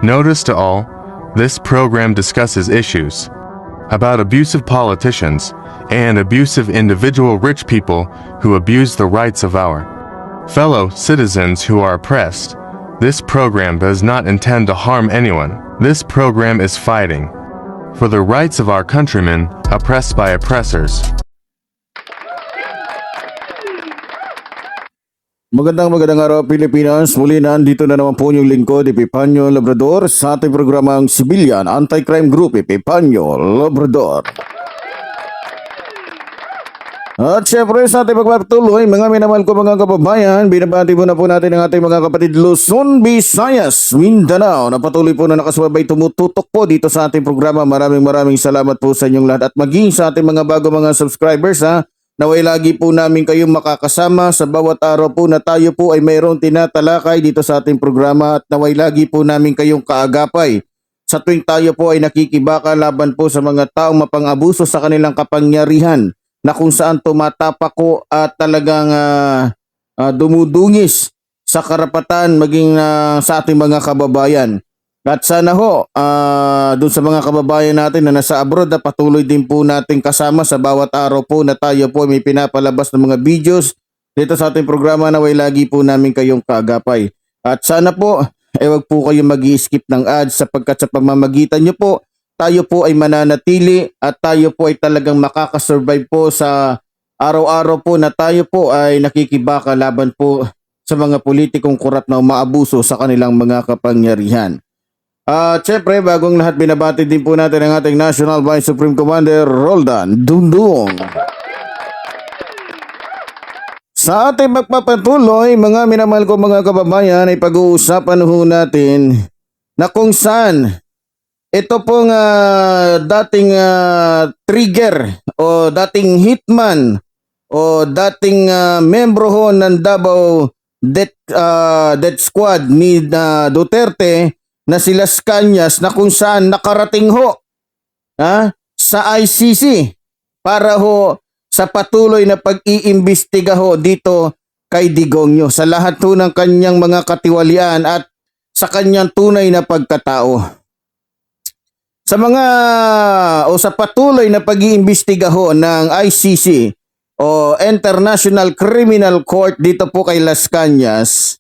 Notice to all, this program discusses issues about abusive politicians and abusive individual rich people who abuse the rights of our fellow citizens who are oppressed. This program does not intend to harm anyone. This program is fighting for the rights of our countrymen oppressed by oppressors. Magandang araw Pilipinas. Muli na andito na naman po yung lingkod Epipanyo Labrador sa ating programang Civilian Anti-Crime Group Epipanyo Labrador. At syempre sa ating pagpapatuloy, mga minamahal ko mga kababayan, binabati po na po natin ang ating mga kapatid Luzon, Visayas, Mindanao na patuloy po na nakasabay tumututok po dito sa ating programa. Maraming salamat po sa inyong lahat at maging sa ating mga bago mga subscribers naway lagi po namin kayong makakasama sa bawat araw po na tayo po ay mayroong tinatalakay dito sa ating programa at naway lagi po namin kayong kaagapay sa tuwing tayo po ay nakikibaka laban po sa mga taong mapang-abuso sa kanilang kapangyarihan na kung saan tumatapak ko at talagang dumudungis sa karapatan maging sa ating mga kababayan. At sana ho, dun sa mga kababayan natin na nasa abroad na patuloy din po natin kasama sa bawat araw po na tayo po may pinapalabas ng mga videos dito sa ating programa na way lagi po namin kayong kaagapay. At sana po, wag po kayong mag-i-skip ng ads sapagkat sa pamamagitan nyo po, tayo po ay mananatili at tayo po ay talagang makakasurvive po sa araw-araw po na tayo po ay nakikibaka laban po sa mga politikong korap na umaabuso sa kanilang mga kapangyarihan. Siyempre, bagong lahat binabati din po natin ang ating National Vice Supreme Commander Roldan Dundong. Sa ating magpapatuloy, mga minamahal ko mga kababayan, ay pag-uusapan ho natin na kung saan ito pong dating trigger o dating hitman o dating membro ho ng Davao Death Squad ni Duterte na si Las Cañas na kung saan nakarating ho sa ICC para ho sa patuloy na pag-iimbestiga ho dito kay Digongyo sa lahat ho ng kanyang mga katiwalian at sa kanyang tunay na pagkatao. Sa mga o sa patuloy na pag-iimbestiga ho ng ICC o International Criminal Court dito po kay Las Cañas,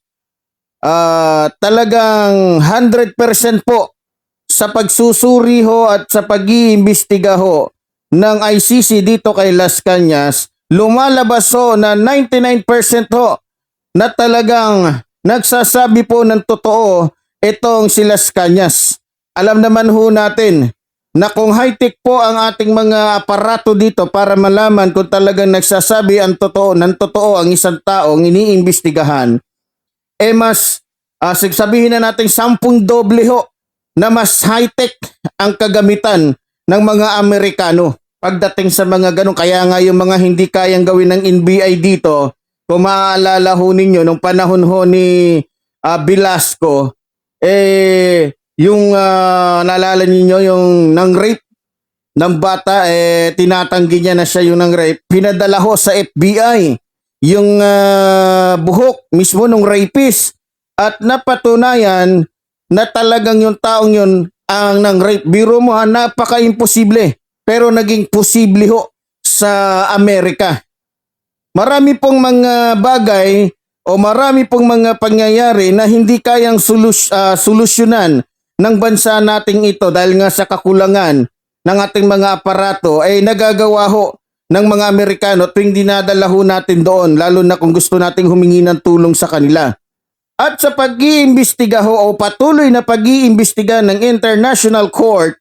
talagang 100% po sa pagsusuri ho at sa pag-iimbestiga ho ng ICC dito kay Las Cañas, lumalabas ho na 99% ho na talagang nagsasabi po ng totoo itong si Las Cañas. Alam naman ho natin na kung high-tech po ang ating mga aparato dito para malaman kung talagang nagsasabi ang totoo ng totoo ang isang taong iniimbestigahan, mas sabihin na natin 10 doble ho na mas high-tech ang kagamitan ng mga Amerikano pagdating sa mga ganun. Kaya nga yung mga hindi kayang gawin ng NBI dito, kung maaalala ho ninyo nung panahon ho ni Velasco, yung naalala ninyo yung nang rape ng bata, tinatanggi niya na siya yung nang rape, pinadala ho sa FBI yung buhok mismo ng rapist at napatunayan na talagang yung taong yun ang nang rape. Biro mo napaka-imposible pero naging posible ho sa Amerika. Marami pong mga bagay o marami pong mga pangyayari na hindi kayang solusyonan ng bansa nating ito dahil nga sa kakulangan ng ating mga aparato ay nagagawa ho ng mga Amerikano tuwing dinadala ho natin doon, lalo na kung gusto nating humingi ng tulong sa kanila. At sa pag-iimbestiga ho o patuloy na pag-iimbestiga ng International Court,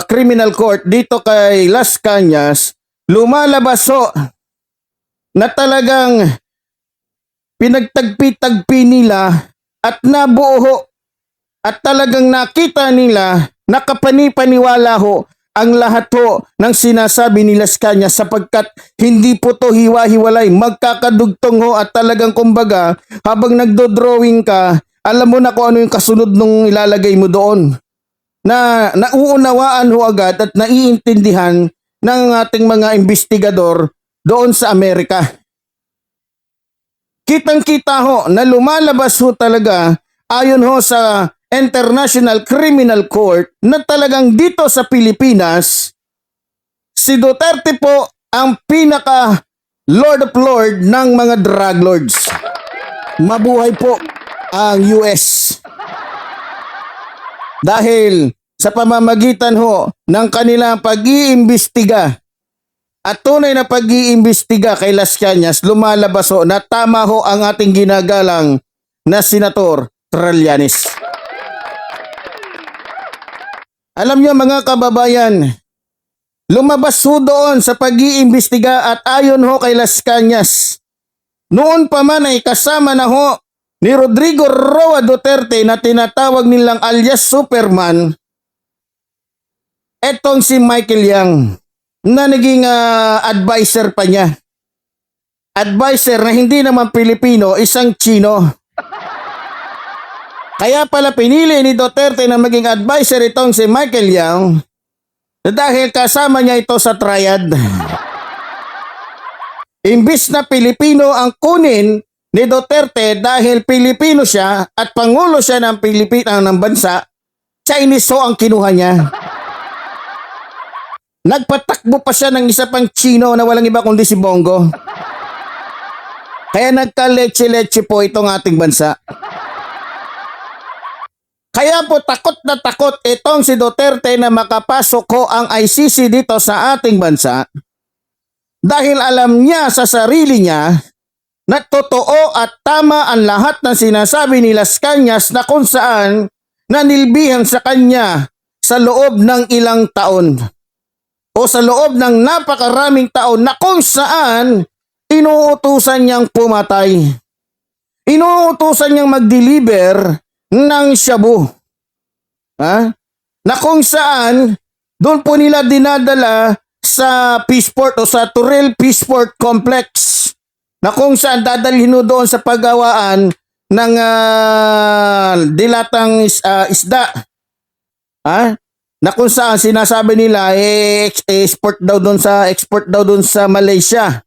Criminal Court dito kay Las Cañas, lumalabas ho na talagang pinagtagpi-tagpi nila at nabuo ho at talagang nakita nila, nakapani-paniwala ho ang lahat ho ng sinasabi ni Las Cañas sapagkat hindi po to hiwa-hiwalay, magkakadugtong ho at talagang kumbaga habang nagdo-drawing ka, alam mo na kung ano yung kasunod nung ilalagay mo doon. Na nauunawaan ho agad at naiintindihan ng ating mga investigador doon sa Amerika. Kitang-kita ho na lumalabas ho talaga ayon ho sa International Criminal Court na talagang dito sa Pilipinas, si Duterte po ang pinaka Lord of Lord ng mga drug lords. Mabuhay po ang US. Dahil sa pamamagitan ho ng kanilang pag-iimbestiga at tunay na pag-iimbestiga kay Las Cañas, lumalabas ho na tama ho ang ating ginagalang na Senator Trillanes. Alam niyo mga kababayan, lumabas ho doon sa pag-iimbestiga at ayon ho kay Las Cañas, noon pa man ay kasama na ho ni Rodrigo Roa Duterte na tinatawag nilang alias Superman, etong si Michael Yang na naging advisor pa niya. Advisor na hindi naman Pilipino, isang Chino. Kaya pala pinili ni Duterte na maging advisor itong si Michael Yang dahil kasama niya ito sa triad. Imbis na Pilipino ang kunin ni Duterte dahil Pilipino siya at Pangulo siya ng Pilipinas ng bansa, Chinese ho ang kinuha niya. Nagpatakbo pa siya ng isa pang Chino na walang iba kundi si Bongo. Kaya nagka-leche-leche po itong ating bansa. Kaya po takot na takot itong si Duterte na makapasok ho ang ICC dito sa ating bansa dahil alam niya sa sarili niya na totoo at tama ang lahat ng sinasabi ni Las Cañas na kung saan nanilbihan sa kanya sa loob ng ilang taon o sa loob ng napakaraming taon na kung saan inuutusan niyang pumatay. Inuutusan niyang mag-deliver ng shabu. Na kung saan doon po nila dinadala sa Peaceport o sa Turil Peaceport Complex na kung saan dadalhin doon sa paggawaan ng dilatang isda. Na kung saan sinasabi nila export daw doon sa Malaysia.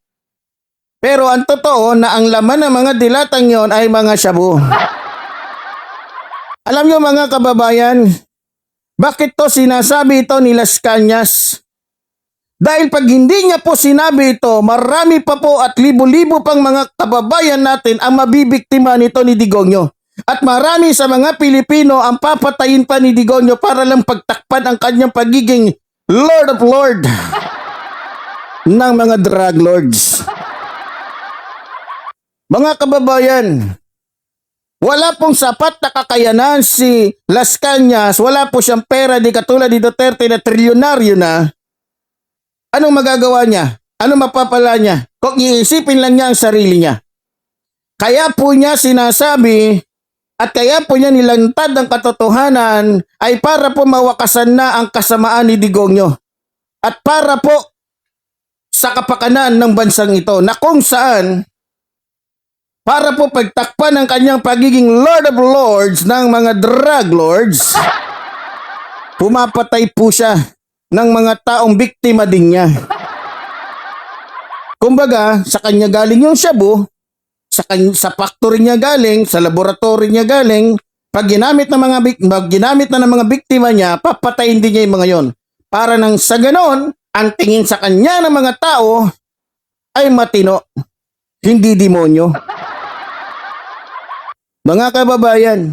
Pero ang totoo na ang laman ng mga dilatang yon ay mga shabu. Alam niyo mga kababayan, bakit to sinasabi ito ni Las Cañas? Dahil pag hindi niya po sinabi ito, marami pa po at libo-libo pang mga kababayan natin ang mabibiktima nito ni Digonyo. At marami sa mga Pilipino ang papatayin pa ni Digonyo para lang pagtakpan ang kanyang pagiging Lord of Lord ng mga drug lords. Mga kababayan, wala pong sapat na kakayanan si Las Cañas, wala po siyang pera di katulad ni Duterte na trilyonaryo na. Anong magagawa niya? Anong mapapala niya? Kung iisipin lang niya ang sarili niya. Kaya po niya sinasabi at kaya po niya nilantad ang katotohanan ay para po mawakasan na ang kasamaan ni Digonyo. At para po sa kapakanan ng bansang ito na kung saan para po pagtakpan ang kanyang pagiging Lord of Lords ng mga drug lords, pumapatay po siya ng mga taong biktima din niya. Kumbaga, sa kanya galing yung shabu, sa factory niya galing, sa laboratory niya galing, pag ginamit na ng mga biktima niya, papatayin din niya yung mga yon. Para nang sa ganon, ang tingin sa kanya ng mga tao ay matino, hindi demonyo. Mga kababayan,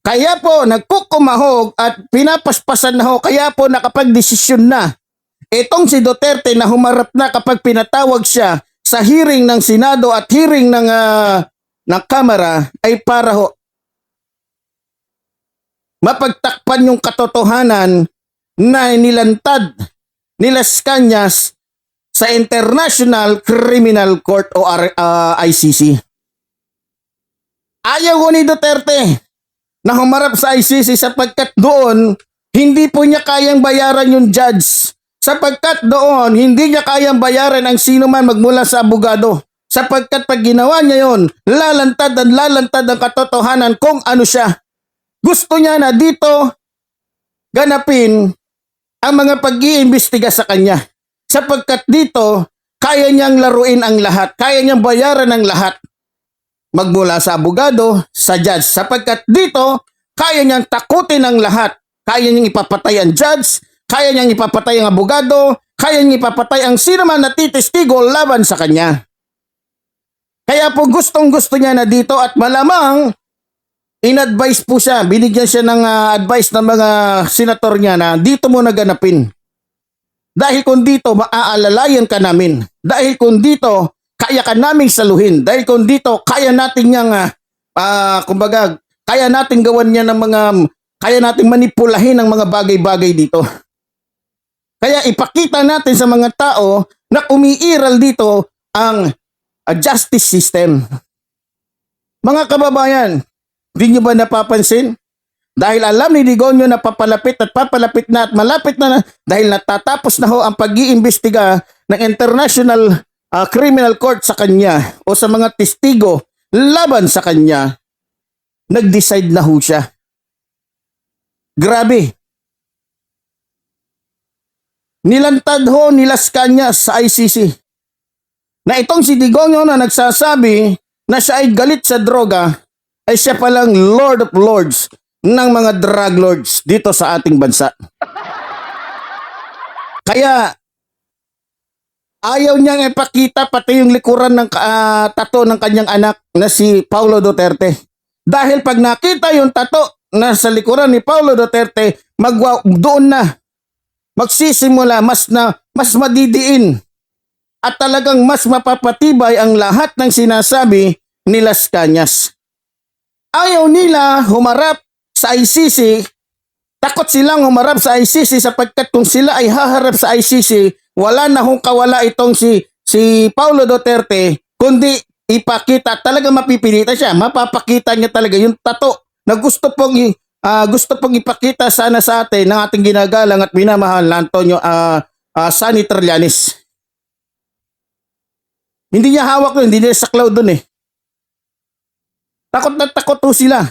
kaya po nagkukumahog at pinapaspasan na ho, kaya po nakapagdesisyon na itong si Duterte na humarap na kapag pinatawag siya sa hearing ng Senado at hearing ng Kamara ay para ho mapagtakpan yung katotohanan na nilantad ni Las Cañas sa International Criminal Court o ICC. Ayaw ko ni Duterte na humarap sa ICC sapagkat doon hindi po niya kayang bayaran yung judge. Sapagkat doon hindi niya kayang bayaran ang sino man magmula sa abogado. Sapagkat pag ginawa niya yon, lalantad ang katotohanan kung ano siya. Gusto niya na dito ganapin ang mga pag-iimbestiga sa kanya. Sapagkat dito kaya niyang laruin ang lahat, kaya niyang bayaran ang lahat. Magmula sa abogado, sa judge. Sapagkat dito, Kaya niyang takutin ang lahat. Kaya niyang ipapatay ang judge, kaya niyang ipapatay ang abogado, kaya niyang ipapatay ang sino man na titestigo laban sa kanya. Kaya po gustong-gusto niya na dito at malamang in-advise po siya, binigyan siya ng advice ng mga senator niya na dito mo naganapin. Dahil kung dito maaalalayan ka namin. Dahil kung dito kaya ka naming saluhin. Dahil kung dito kaya natin niyang kumbaga kaya natin gawan niya ng mga kaya nating manipulahin ang mga bagay-bagay dito. Kaya ipakita natin sa mga tao na umiiral dito ang justice system. Mga kababayan, di nyo ba napapansin? Dahil alam ni Digonio na papalapit at malapit na dahil natatapos na ho ang pag-iimbestiga ng International Criminal Court sa kanya o sa mga testigo laban sa kanya, nag-decide na ho siya. Grabe. Nilantad ho ni Las Cañas sa ICC na itong si Digonio na nagsasabi na siya ay galit sa droga ay siya palang Lord of Lords ng mga drug lords dito sa ating bansa. Kaya ayaw niyang ipakita pati yung likuran ng tato ng kanyang anak na si Paulo Duterte. Dahil pag nakita yung tato na sa likuran ni Paulo Duterte, doon na magsisimula mas madidiin at talagang mas mapapatibay ang lahat ng sinasabi ni Las Cañas. Ayaw nila humarap sa ICC, takot silang humarap sa ICC sapagkat kung sila ay haharap sa ICC, wala na hong kawala itong si Paulo Duterte, kundi ipakita, talaga mapipilitan siya, mapapakita niya talaga yung tato na gusto pong ipakita sana sa atin ng ating ginagalang at minamahal na Antonio Sani Trillanes. Hindi niya hawak doon, hindi niya saklaw doon eh. Takot na takot ho sila.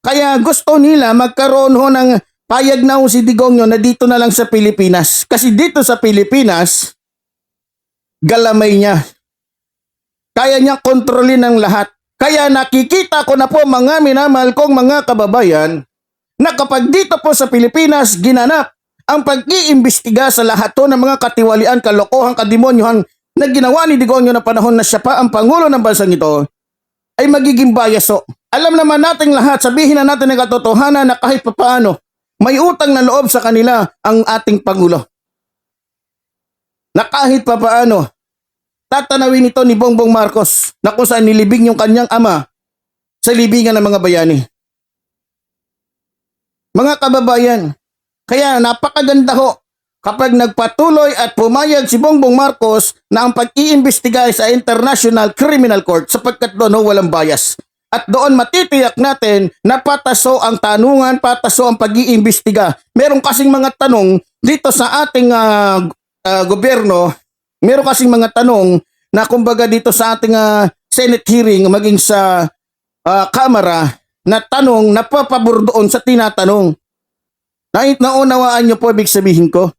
Kaya gusto nila magkaroon ho ng payag na ho si Digonio na dito na lang sa Pilipinas. Kasi dito sa Pilipinas, galamay niya. Kaya niya kontrolin ang lahat. Kaya nakikita ko na po mga minamahal kong mga kababayan na kapag dito po sa Pilipinas ginanap ang pag-iimbestiga sa lahat to ng mga katiwalian, kalokohan, kademonyohan na ginawa ni Digonio na panahon na siya pa ang Pangulo ng bansang ito, ay magiging biaso. Alam naman nating lahat, sabihin na natin ang katotohanan na kahit papaano, may utang na loob sa kanila ang ating Pangulo. Na kahit papaano, tatanawin ito ni Bongbong Marcos na kung saan nilibing yung kanyang ama sa libingan ng mga bayani. Mga kababayan, kaya napakaganda ho kapag nagpatuloy at pumayag si Bongbong Marcos na ang pag-iimbestiga sa International Criminal Court sapagkat doon ho walang bias. At doon matitiyak natin na pataso ang tanungan, pataso ang pag-iimbestiga. Meron kasing mga tanong dito sa ating gobyerno, meron kasing mga tanong na kumbaga dito sa ating Senate hearing maging sa Kamara na tanong na papabor doon sa tinatanong. Naunawaan niyo po ibig sabihin ko?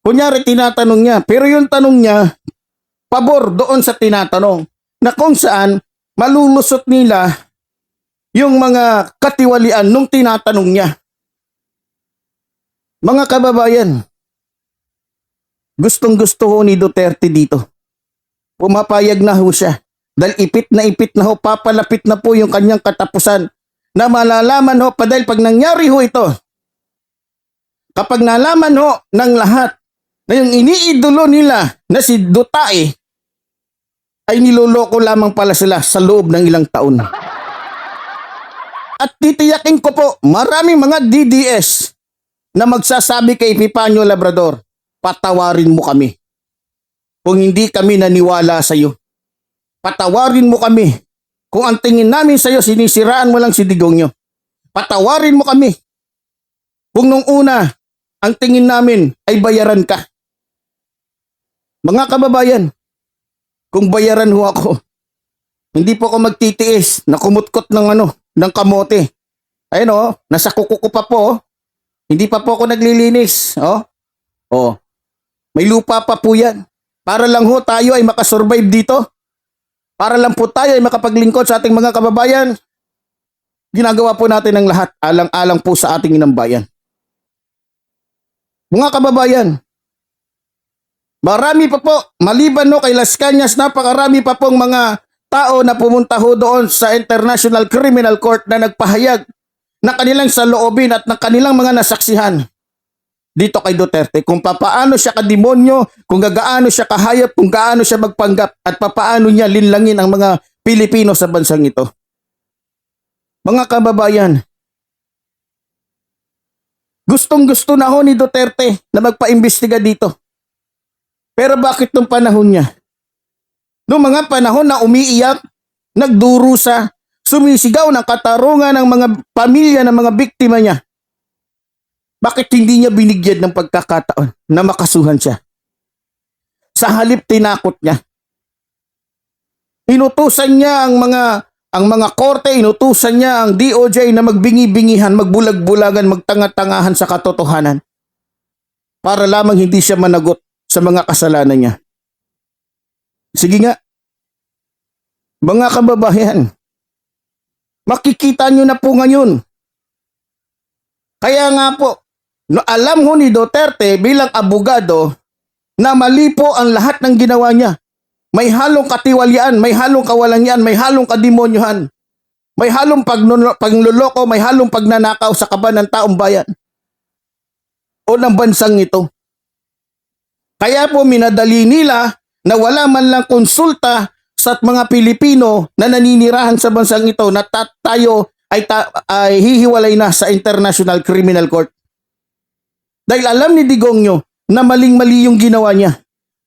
Kunyari tinatanong niya, pero yung tanong niya, pabor doon sa tinatanong na kung saan malulusot nila yung mga katiwalian nung tinatanong niya. Mga kababayan, gustong-gusto ho ni Duterte dito. Pumapayag na ho siya. Dahil ipit na ho, papalapit na po yung kanyang katapusan na malalaman ho, dahil pag nangyari ho ito, kapag nalaman ho ng lahat na yung iniidolo nila na si Duterte ay niloloko lamang pala sila sa loob ng ilang taon. At titiyakin ko po, maraming mga DDS na magsasabi kay Epifanio Labrador, patawarin mo kami. Kung hindi kami naniwala sa iyo, patawarin mo kami. Kung ang tingin namin sa iyo, sinisiraan mo lang si Digonio. Patawarin mo kami. Kung nung una, ang tingin namin ay bayaran ka. Mga kababayan, kung bayaran ho ako, hindi po ako magtitiis na kumutkot ng kamote. Ayun oh, nasa kuko ko pa po. Oh. Hindi pa po ako naglilinis. Oh. Oh. May lupa pa po yan. Para lang ho tayo ay makasurvive dito. Para lang po tayo ay makapaglingkod sa ating mga kababayan. ginagawa po natin ang lahat alang-alang po sa ating inang bayan. Mga kababayan, marami pa po, maliban no kay Las Cañas, napakarami pa pong mga tao na pumunta ho doon sa International Criminal Court na nagpahayag na kanilang saloobin at na kanilang mga nasaksihan dito kay Duterte kung papaano siya kademonyo, kung gaano siya kahayop, kung gaano siya magpanggap at papaano niya linlangin ang mga Pilipino sa bansang ito. Mga kababayan, gustong-gusto na ho ni Duterte na magpaimbestiga dito. Pero bakit nung panahon niya? Noong mga panahon na umiiyak, nagdurusa, sumisigaw ng katarungan ng mga pamilya ng mga biktima niya. Bakit hindi niya binigyan ng pagkakataon na makasuhan siya? Sa halip tinakot niya. Inutusan niya ang mga korte, inutusan niya ang DOJ na magbingi-bingihan, magbulag-bulagan, magtanga-tangahan sa katotohanan para lamang hindi siya managot sa mga kasalanan niya. Sige nga, mga kababayan, makikita nyo na po ngayon. Kaya nga po, alam ho ni Duterte bilang abogado na mali po ang lahat ng ginawa niya. May halong katiwalian, may halong kawalangan, may halong kademonyohan, may halong pagluloko, may halong pagnanakaw sa kaban ng taong bayan o ng bansang ito. Kaya po minadali nila na wala man lang konsulta sa mga Pilipino na naninirahan sa bansang ito na tayo ay hihiwalay na sa International Criminal Court. Dahil alam ni Digongyo na maling-mali yung ginawa niya.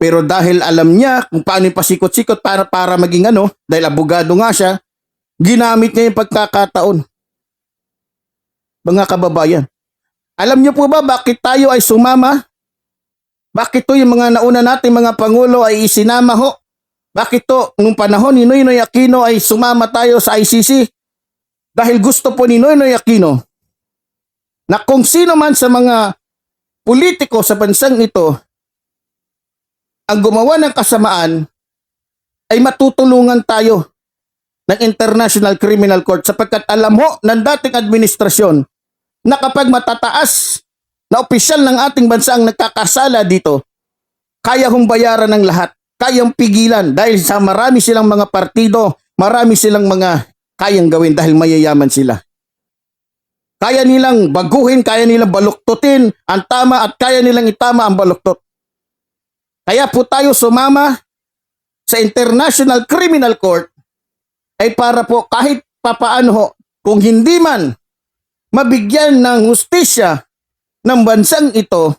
Pero dahil alam niya kung paano yung pasikot-sikot para maging dahil abogado nga siya, ginamit niya yung pagkakataon. Mga kababayan, alam niyo po ba bakit tayo ay sumama? Bakit to yung mga nauna nating mga pangulo ay isinama ho? Bakit to nung panahon ni Noynoy Aquino ay sumama tayo sa ICC? Dahil gusto po ni Noynoy Aquino na kung sino man sa mga politiko sa bansang ito ang gumawa ng kasamaan ay matutulungan tayo ng International Criminal Court sapagkat alam ho ng dating administrasyon na kapag matataas na opisyal ng ating bansa ang nagkakasala dito, kaya hong bayaran ng lahat, kayang pigilan dahil sa marami silang mga partido, marami silang mga kayang gawin dahil mayayaman sila. Kaya nilang baguhin, kaya nilang baluktutin ang tama at kaya nilang itama ang baluktot. Kaya po tayo sumama sa International Criminal Court ay para po kahit papaano ho, kung hindi man mabigyan ng hustisya ng bansang ito,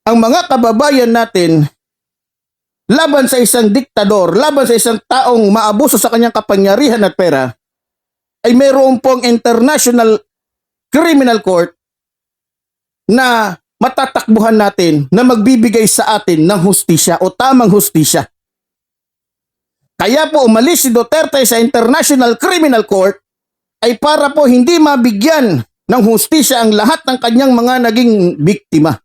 ang mga kababayan natin laban sa isang diktador, laban sa isang taong maabuso sa kanyang kapangyarihan at pera, ay mayroon pong International Criminal Court na matatakbuhan natin na magbibigay sa atin ng hustisya o tamang hustisya. Kaya po umalis si Duterte sa International Criminal Court ay para po hindi mabigyan ng hustisya ang lahat ng kanyang mga naging biktima.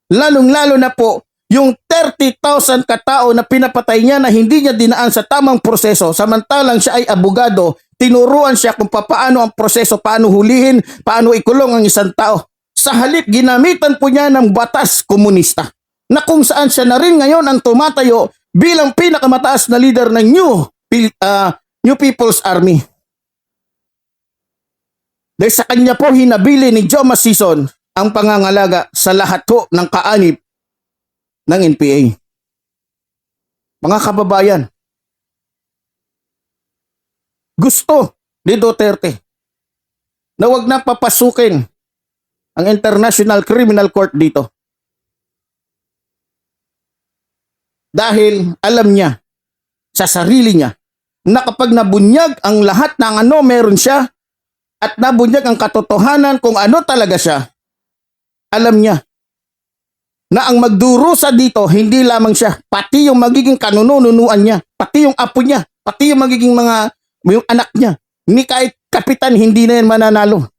Lalong-lalo na po yung 30,000 katao na pinapatay niya na hindi niya dinaan sa tamang proseso samantalang siya ay abogado, tinuruan siya kung paano ang proseso, paano hulihin, paano ikulong ang isang tao. Sa halip, ginamitan po niya ng batas komunista na kung saan siya na rin ngayon ang tumatayo bilang pinakamataas na leader ng New People's Army. Dahil sa kanya po hinabili ni Joe Masison ang pangangalaga sa lahat po ng kaanib ng NPA. Mga kababayan, gusto ni Duterte na wag na papasukin ang International Criminal Court dito. Dahil alam niya sa sarili niya na kapag nabunyag ang lahat ng meron siya at nabunyag ang katotohanan kung ano talaga siya, alam niya na ang magdurusa dito hindi lamang siya, pati yung magiging kanununuan niya, pati yung apo niya, pati yung magiging yung anak niya. Ni kahit kapitan hindi na yan mananalo.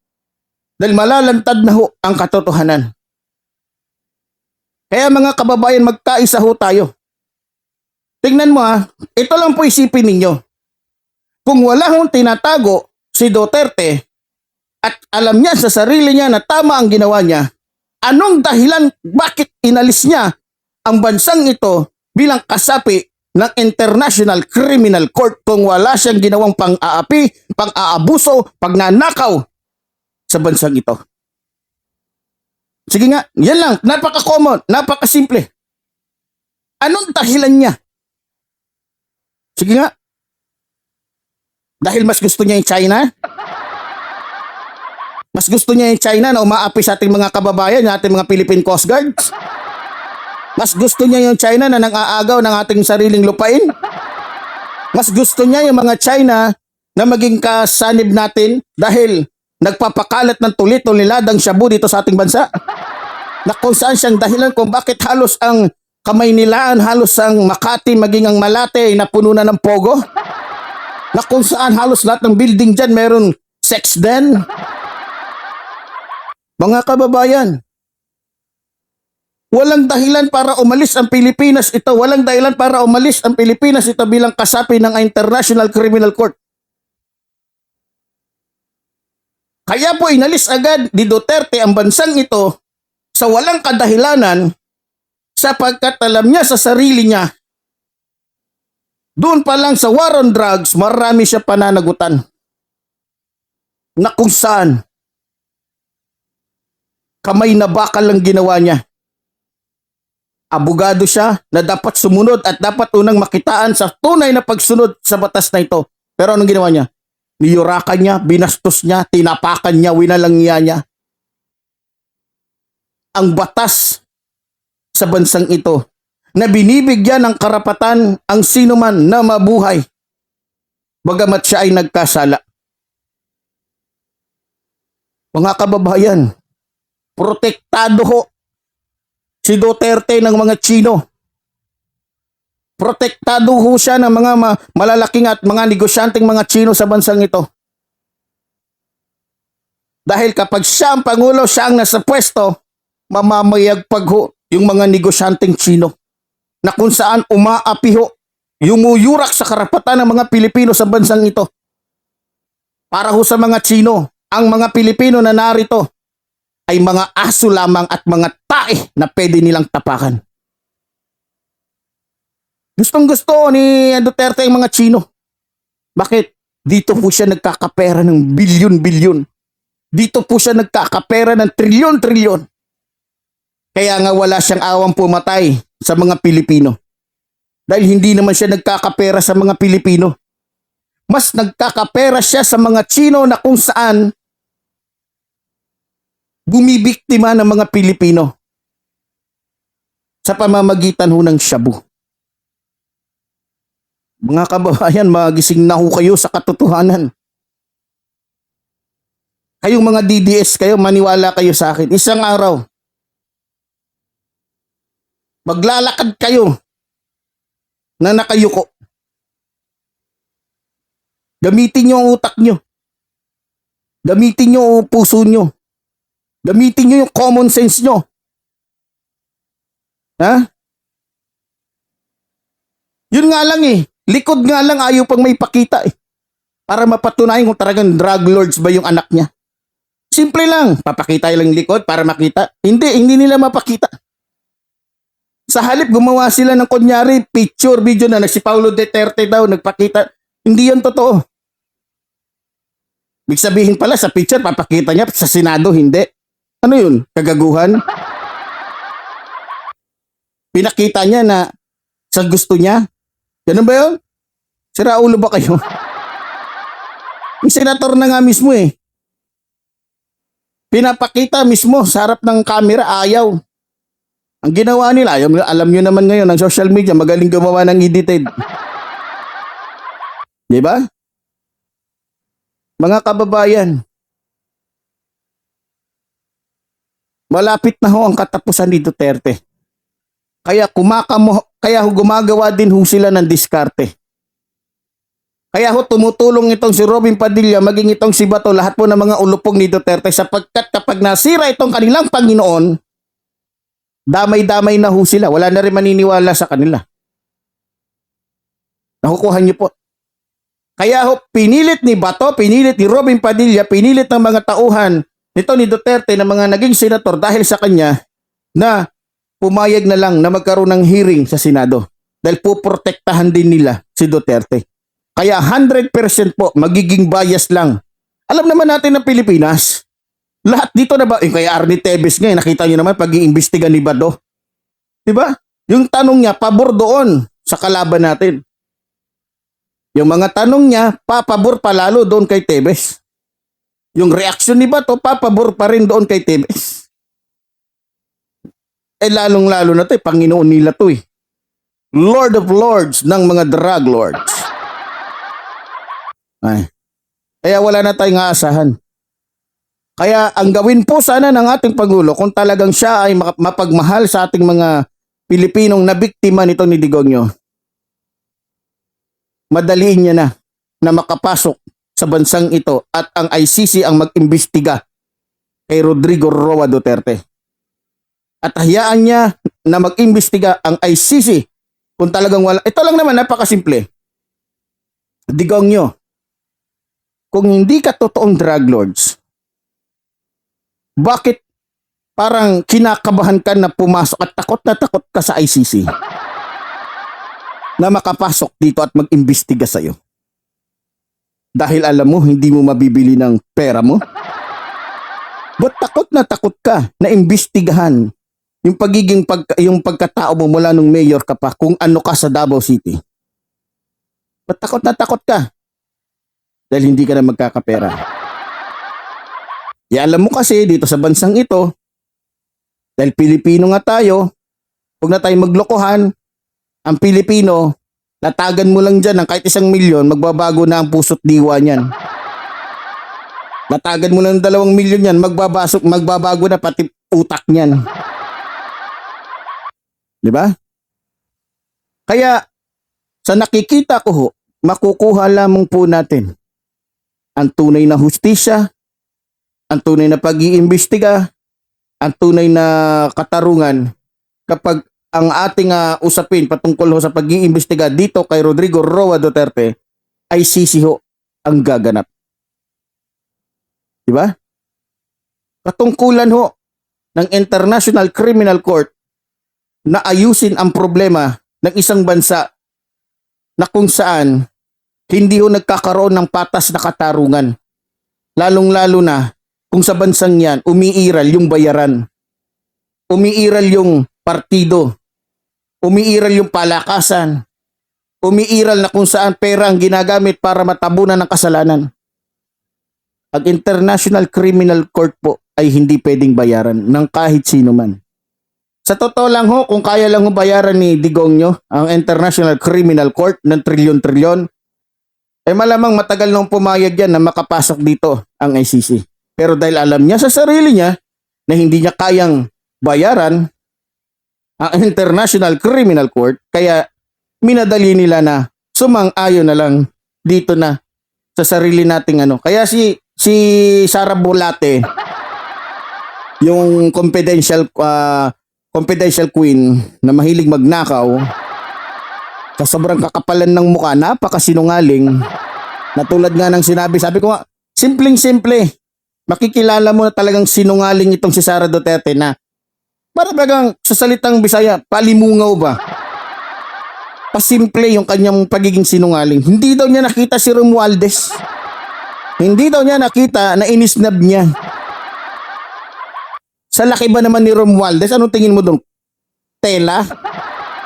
Dahil malalantad na ho ang katotohanan. Kaya mga kababayan, magkaisa ho tayo. Tingnan mo ito lang po isipin ninyo. Kung wala hong tinatago si Duterte at alam niya sa sarili niya na tama ang ginawa niya, anong dahilan bakit inalis niya ang bansang ito bilang kasapi ng International Criminal Court kung wala siyang ginawang pang-aapi, pang-aabuso, pagnanakaw sa bansang ito? Sige nga, yan lang, napaka-common, napaka-simple. Anong dahilan niya? Sige nga. Dahil mas gusto niya yung China? Mas gusto niya yung China na umaapi sa ating mga kababayan, yung ating mga Philippine Coast Guards? Mas gusto niya yung China na nang-aagaw ng ating sariling lupain? Mas gusto niya yung mga China na maging kasanib natin dahil nagpapakalat ng tulit-tuliladang shabu dito sa ating bansa? Na kung saan siyang dahilan kung bakit halos ang Kamaynilaan, halos ang Makati, maging ang Malate ay napuno na ng pogo? Na kung saan halos lahat ng building dyan meron sex den? Mga kababayan, walang dahilan para umalis ang Pilipinas ito. Walang dahilan para umalis ang Pilipinas ito bilang kasapi ng International Criminal Court. Kaya po inalis agad ni Duterte ang bansang ito sa walang kadahilanan sapagkat alam niya sa sarili niya, doon pa lang sa war on drugs, marami siya pananagutan. Na kung saan, kamay na bakal lang ginawa niya. Abogado siya na dapat sumunod at dapat unang makitaan sa tunay na pagsunod sa batas na ito. Pero anong ginawa niya? Niyurakan niya, binastos niya, tinapakan niya, winalangya niya. Ang batas sa bansang ito na binibigyan ng karapatan ang sinuman na mabuhay bagamat siya ay nagkasala. Mga kababayan, protektado ho si Duterte ng mga Chino. Protektado ho siya ng mga malalaking at mga negosyanteng mga Chino sa bansang ito. Dahil kapag siya ang Pangulo, siya ang nasa pwesto, mamamayagpag ho yung mga negosyanteng Chino na kung saan umaapi ho, yumuyurak sa karapatan ng mga Pilipino sa bansang ito. Para ho sa mga Chino, ang mga Pilipino na narito ay mga aso lamang at mga tae na pwede nilang tapakan. Gustong-gusto ni Duterte ang mga Chino. Bakit? Dito po siya nagkakapera ng bilyon-bilyon. Dito po siya nagkakapera ng trilyon-trilyon. Kaya nga wala siyang awang pumatay sa mga Pilipino. Dahil hindi naman siya nagkakapera sa mga Pilipino. Mas nagkakapera siya sa mga Chino na kung saan bumibiktima ng mga Pilipino sa pamamagitan ho ng shabu. Mga kababayan, magising na ho kayo sa katotohanan. Kayong mga DDS kayo, maniwala kayo sa akin. Isang araw, maglalakad kayo na nakayuko. Gamitin nyo ang utak nyo. Gamitin nyo ang puso nyo. Gamitin nyo yung common sense nyo. Ha? Yun nga lang eh. Likod nga lang ayaw pang may pakita eh. Para mapatunayan kung talagang drug lords ba yung anak niya. Simple lang. Papakita lang likod para makita. Hindi nila mapakita. Sa halip, gumawa sila ng kunyari picture video na si Paulo Duterte daw nagpakita. Hindi yan totoo. Ibig sabihin pala sa picture, papakita niya sa Senado, hindi. Ano yun? Kagaguhan? Pinakita niya na sa gusto niya. Ganun ba yun? Sira ulo ba kayo? Yung senator na nga mismo eh. Pinapakita mismo sa harap ng camera, ayaw. Ang ginawa nila, alam nyo naman ngayon, ang social media, magaling gumawa ng edited. Di ba? Mga kababayan, malapit na ho ang katapusan ni Duterte. Kaya gumagawa din ho sila ng diskarte. Kaya ho tumutulong itong si Robin Padilla, maging itong si Bato, lahat po ng mga ulupong ni Duterte sapagkat kapag nasira itong kanilang Panginoon, damay-damay na ho sila. Wala na rin maniniwala sa kanila. Nakukuha niyo po. Kaya ho, pinilit ni Bato, pinilit ni Robin Padilla, pinilit ng mga tauhan nito ni Duterte na mga naging senator dahil sa kanya na pumayag na lang na magkaroon ng hearing sa Senado dahil puprotektahan din nila si Duterte. Kaya 100% po magiging bias lang. Alam naman natin ng Pilipinas, lahat dito na ba, kaya Arnie Tevez ngayon, nakita nyo naman pag-iimbestiga ni Bado. Diba? Yung tanong niya, pabor doon sa kalaban natin. Yung mga tanong niya, papabor pa lalo doon kay Tevez. Yung reaksyon ni Bato, papabor pa rin doon kay Tevez. Lalong-lalo na ito, Panginoon nila to eh. Lord of Lords ng mga drug lords. Ay. Kaya wala na tayong aasahan. Kaya ang gawin po sana ng ating Pangulo, kung talagang siya ay mapagmahal sa ating mga Pilipinong nabiktima nito ni Digongyo, madaliin niya na makapasok sa bansang ito at ang ICC ang mag-imbestiga kay Rodrigo Roa Duterte. At hayaan niya na mag-imbestiga ang ICC kung talagang wala. Ito lang naman, napakasimple. Digongyo, kung hindi ka totoong drug lords, bakit parang kinakabahan ka na pumasok at takot na takot ka sa ICC na makapasok dito at mag-imbestiga sa'yo? Dahil alam mo, hindi mo mabibili ng pera mo? Ba't takot na takot ka na imbestigahan yung yung pagkatao mo mula nung mayor ka pa kung ano ka sa Davao City? Ba't takot na takot ka? Dahil hindi ka na magkakapera. Alam mo kasi dito sa bansang ito, dahil Pilipino nga tayo, huwag na tayong maglokohan. Ang Pilipino, latagan mo lang dyan ng kahit 1 milyon, magbabago na ang puso't diwa niyan. Latagan mo lang 2 milyon yan, magbabago na pati utak niyan. Di ba? Kaya, sa nakikita ko ho, makukuha lamang po natin ang tunay na hustisya, ang tunay na pag-iimbestiga, ang tunay na katarungan kapag ang ating usapin patungkol ho sa pag-iimbestiga dito kay Rodrigo Roa Duterte ay sisiho ang gaganap. Diba? Katungkulan ho ng International Criminal Court na ayusin ang problema ng isang bansa na kung saan hindi ho nagkakaroon ng patas na katarungan. Lalong-lalo na kung sa bansang yan, umiiral yung bayaran. Umiiral yung partido. Umiiral yung palakasan. Umiiral na kung saan pera ang ginagamit para matabunan ng kasalanan. Ang International Criminal Court po ay hindi pwedeng bayaran ng kahit sino man. Sa totoo lang ho, kung kaya lang ho bayaran ni Digongyo ang International Criminal Court ng trilyon-trilyon, malamang matagal nang pumayag yan na makapasok dito ang ICC. Pero dahil alam niya sa sarili niya na hindi niya kayang bayaran ang International Criminal Court, kaya minadali nila na sumang-ayon na lang dito na sa sarili nating ano. Kaya si Sara Bolate, yung confidential queen na mahilig magnakaw, sa sobrang kakapalan ng mukha, napakasinungaling. Na tulad nga ng sinabi, sabi ko nga, simpleng-simple. Makikilala mo na talagang sinungaling itong si Sara Duterte na para bagang sa salitang Bisaya, palimungaw ba? Pasimple yung kanyang pagiging sinungaling. Hindi daw niya nakita si Romualdez. Hindi daw niya nakita na inisnab niya. Sa laki ba naman ni Romualdez, anong tingin mo doon? Tela?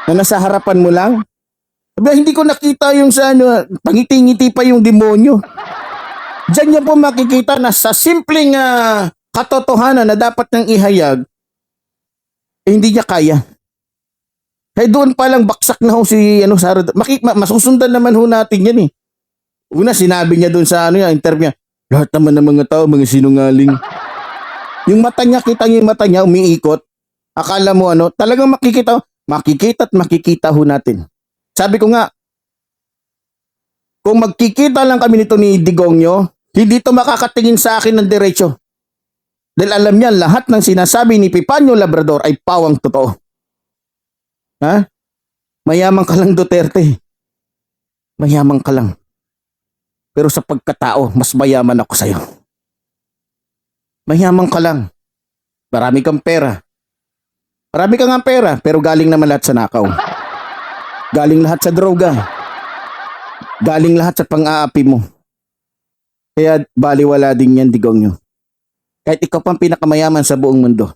Na nasa harapan mo lang? Sabi, hindi ko nakita yung sa ano, pangiti-ngiti pa yung demonyo. Diyan niya po makikita na sa simpleng katotohanan na dapat niyang ihayag, hindi niya kaya. Kaya doon pa lang baksak na ho si Sara. Masusundan naman ho natin yan eh. Una, sinabi niya doon sa interview niya, lahat naman ng mga tao, mga sinungaling. Yung mata niya, kita niyo yung mata niya, umiikot. Akala mo talagang makikita at makikita ho natin. Sabi ko nga, kung magkikita lang kami nito ni Digongyo, hindi ito makakatingin sa akin ng diretso. Dahil alam niya, lahat ng sinasabi ni Epifanio Labrador ay pawang totoo. Ha? Mayaman ka lang, Duterte. Mayaman ka lang. Pero sa pagkatao, mas mayaman ako sa'yo. Mayaman ka lang. Marami kang pera. Marami kang nga pera, pero galing naman lahat sa nakaw. Galing lahat sa droga. Galing lahat sa pang-aapi mo. Kaya baliwala din yan, digong nyo. Kahit ikaw pang pinakamayaman sa buong mundo,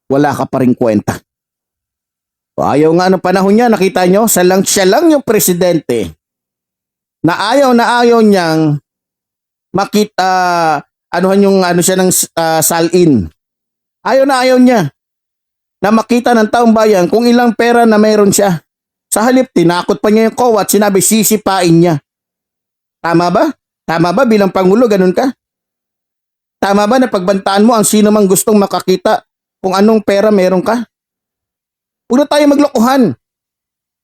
wala ka pa rin kwenta. O ayaw nga ng panahon niya, nakita nyo, siya lang yung presidente na ayaw niyang makita, siya ng salin. Ayaw niya na makita ng taong bayan kung ilang pera na mayroon siya. Sa halip, tinakot pa niya yung COA at sinabi sisipain niya. Tama ba? Tama ba bilang Pangulo, ganun ka? Tama ba na pagbantaan mo ang sino mang gustong makakita kung anong pera meron ka? Huwag na tayo maglokohan.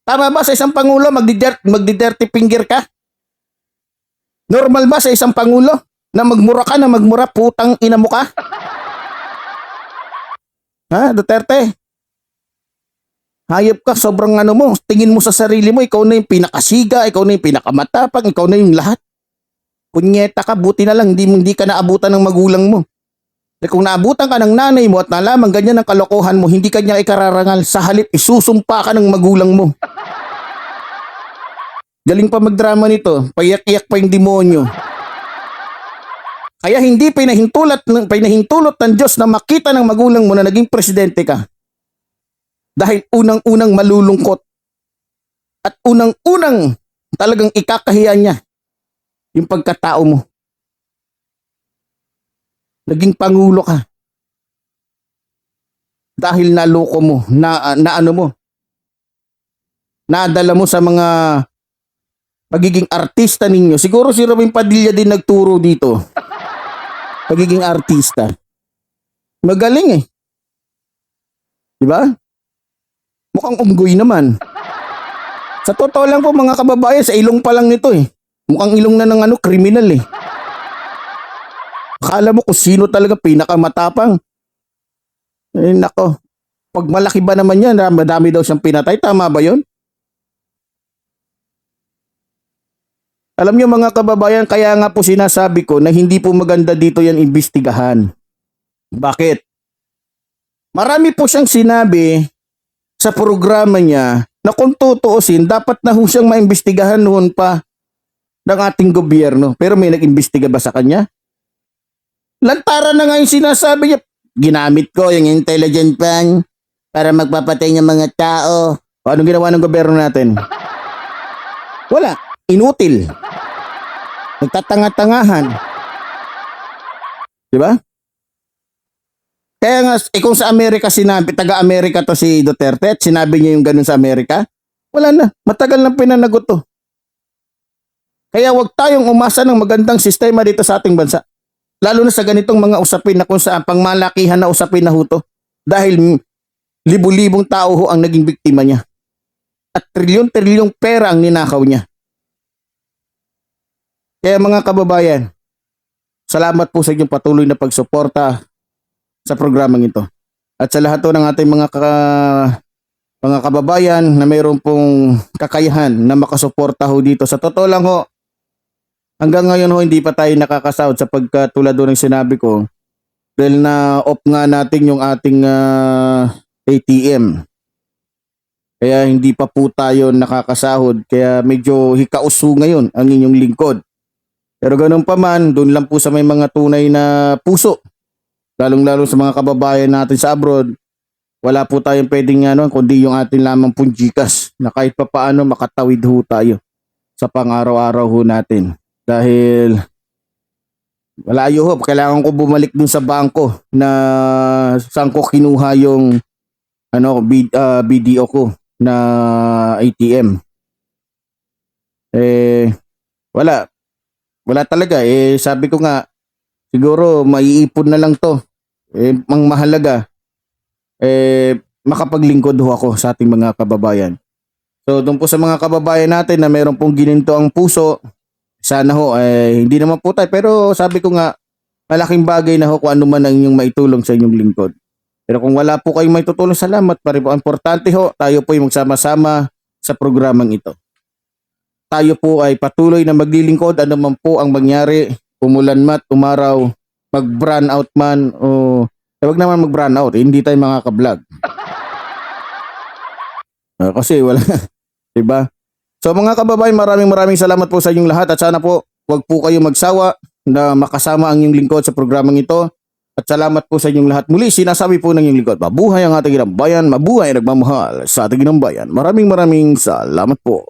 Tama ba sa isang Pangulo magdi-dirty finger ka? Normal ba sa isang Pangulo na magmura, putang ina mo ka? Ha, Duterte? Hayop ka, sobrang mo, tingin mo sa sarili mo, ikaw na yung pinakasiga, ikaw na yung pinakamatapang, ikaw na yung lahat. Punyeta ka, buti na lang, hindi ka naabutan ng magulang mo. Eh kung naabutan ka ng nanay mo at nalaman ganyan ang kalokohan mo, hindi ka niya ikararangal, sa halip isusumpa ka ng magulang mo. Galing pa magdrama nito, payak-iyak pa yung demonyo. Kaya hindi pinahintulot ng Diyos na makita ng magulang mo na naging presidente ka. Dahil unang-unang malulungkot at unang-unang talagang ikakahiya niya yung pagkatao mo. Naging Pangulo ka. Dahil naloko mo, nadala mo sa mga pagiging artista ninyo. Siguro si Robin Padilla din nagturo dito. Pagiging artista. Magaling Diba? Mukhang unggoy naman. Sa totoo lang po mga kababayan, sa ilong pa lang nito Mukhang ilong na ng kriminal Akala mo kung sino talaga pinakamatapang. Nako. Pag malaki ba naman yan, madami daw siyang pinatay. Tama ba yun? Alam niyo mga kababayan, kaya nga po sinasabi ko na hindi po maganda dito yan imbestigahan. Bakit? Marami po siyang sinabi sa programa niya na kung tutuusin, dapat na ho siyang maimbestigahan noon pa ng ating gobyerno. Pero may nag-imbestiga ba sa kanya? Lantaran na nga yung sinasabi niya. Ginamit ko yung intelligent pan para magpapatay ng mga tao. O anong ginawa ng gobyerno natin? Wala. Inutil. Nagtatanga-tangahan. Diba? Kaya nga, kung sa Amerika sinabi, taga-Amerika to si Duterte at sinabi niya yung ganun sa Amerika, wala na. Matagal na pinanagot to. Kaya wag tayong umasa ng magandang sistema dito sa ating bansa. Lalo na sa ganitong mga usapin na kung saan pangmalakihan na usapin na huto. Dahil libu-libong tao ho ang naging biktima niya. At trilyon-trilyong pera ang ninakaw niya. Kaya mga kababayan, salamat po sa inyong patuloy na pagsuporta sa programang ito. At sa lahat po ng ating mga kababayan na mayroon pong kakayahan na makasuporta ho dito. Sa totoo lang ho, hanggang ngayon ho hindi pa tayo nakakasahod sapagkat tulad doon ng sinabi ko, dahil na off nga natin yung ating ATM. Kaya hindi pa po tayo nakakasahod, kaya medyo hikauso ngayon ang inyong lingkod. Pero ganun pa man, doon lang po sa may mga tunay na puso, lalong-lalo sa mga kababayan natin sa abroad, wala po tayong pwedeng kundi yung ating lamang pong GCash na kahit pa paano makatawid ho tayo sa pang-araw-araw ho natin. Dahil malayo ho, kailangan ko bumalik dun sa bangko na saan ko kinuha yung BDO ko na ATM. Wala talaga. Sabi ko nga, siguro maiipon na lang to. Ang mahalaga, makapaglingkod ho ako sa ating mga kababayan. So, doon po sa mga kababayan natin na mayroon pong gininto ang puso, sana ho, hindi naman po tayo. Pero sabi ko nga, malaking bagay na ho kung ano man ang inyong maitulong sa inyong lingkod. Pero kung wala po kayong maitutulong, salamat pa rin po. Importante ho, tayo po yung magsama-sama sa programang ito. tayo po ay patuloy na maglilingkod ano man po ang mangyari, umulan mat, umaraw, mag-brown out man o wag naman mag-brown out, hindi tayo makaka-vlog. Kasi wala, 'di ba? So mga kababayan, maraming salamat po sa inyong lahat at sana po wag po kayo magsawa na makasama ang inyong lingkod sa programang ito. At salamat po sa inyong lahat. Muli, sinasabi po ng inyong lingkod, mabuhay ang ating ginang bayan, mabuhay ang nagmamahal sa ating ginang bayan. Maraming salamat po.